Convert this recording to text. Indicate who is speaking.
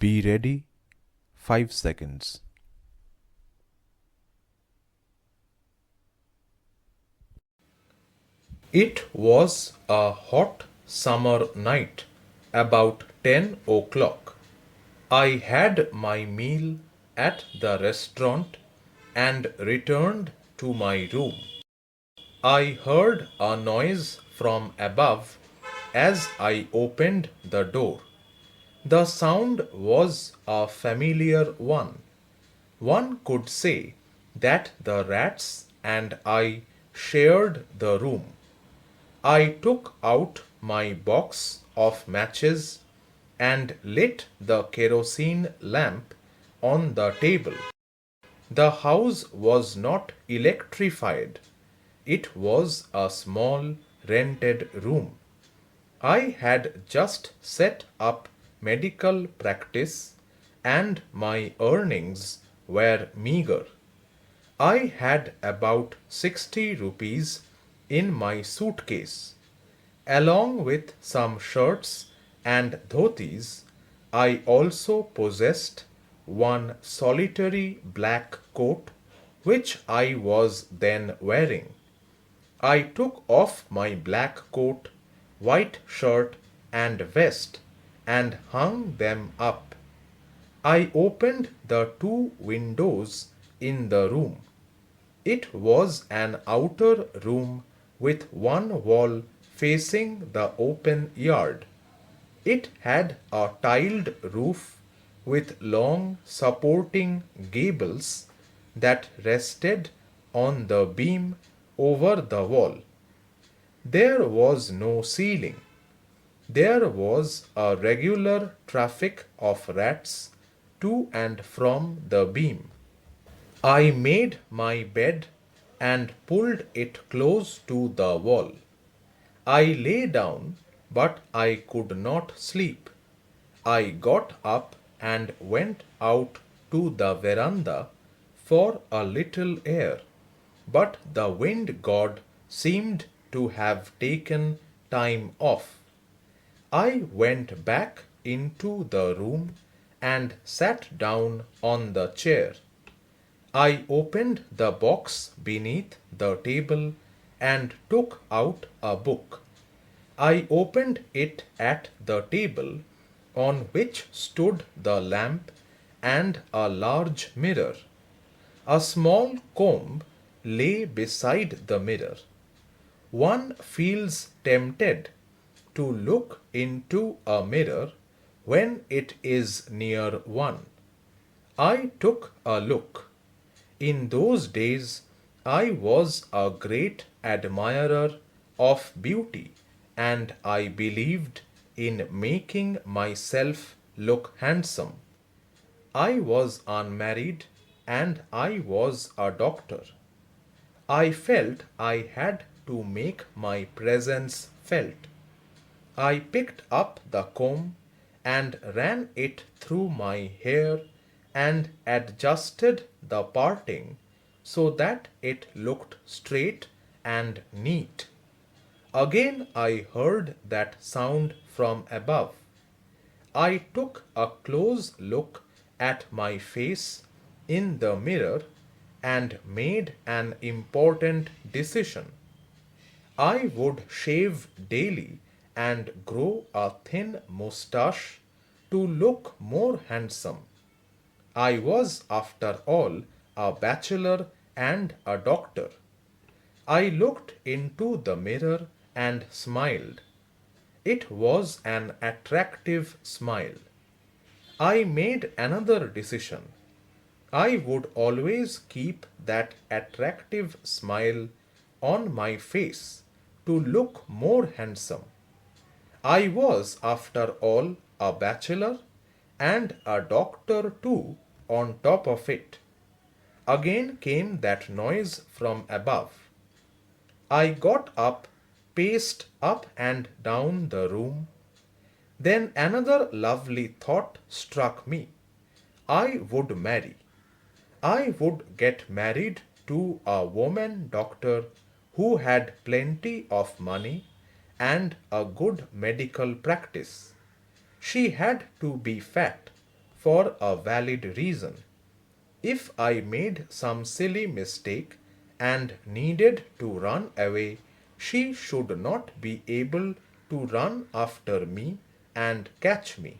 Speaker 1: Be ready 5 seconds.
Speaker 2: It was a hot summer night, about 10 o'clock. I had my meal at the restaurant and returned to my room. I heard a noise from above as I opened the door. The sound was a familiar one. One could say that the rats and I shared the room. I took out my box of matches and lit the kerosene lamp on the table. The house was not electrified. It was a small rented room. I had just set up medical practice and my earnings were meager. I had about 60 rupees in my suitcase. Along with some shirts and dhotis, I also possessed one solitary black coat which I was then wearing. I took off my black coat, white shirt, and vest and hung them up. I opened the two windows in the room. It was an outer room with one wall facing the open yard. It had a tiled roof with long supporting gables that rested on the beam over the wall. There was no ceiling. There was a regular traffic of rats to and from the beam. I made my bed and pulled it close to the wall. I lay down, but I could not sleep. I got up and went out to the veranda for a little air, but the wind god seemed to have taken time off. I went back into the room and sat down on the chair. I opened the box beneath the table and took out a book. I opened it at the table on which stood the lamp and a large mirror. A small comb lay beside the mirror. One feels tempted to look into a mirror when it is near one. I took a look. In those days, I was a great admirer of beauty and I believed in making myself look handsome. I was unmarried and I was a doctor. I felt I had to make my presence felt. I picked up the comb and ran it through my hair and adjusted the parting so that it looked straight and neat. Again I heard that sound from above. I took a close look at my face in the mirror and made an important decision. I would shave daily and grow a thin moustache to look more handsome. I was, after all, a bachelor and a doctor. I looked into the mirror and smiled. It was an attractive smile. I made another decision. I would always keep that attractive smile on my face to look more handsome. I was, after all, a bachelor and a doctor too, on top of it. Again came that noise from above. I got up, paced up and down the room. Then another lovely thought struck me. I would marry. I would get married to a woman doctor who had plenty of money and a good medical practice. She had to be fat, for a valid reason. If I made some silly mistake and needed to run away, she should not be able to run after me and catch me.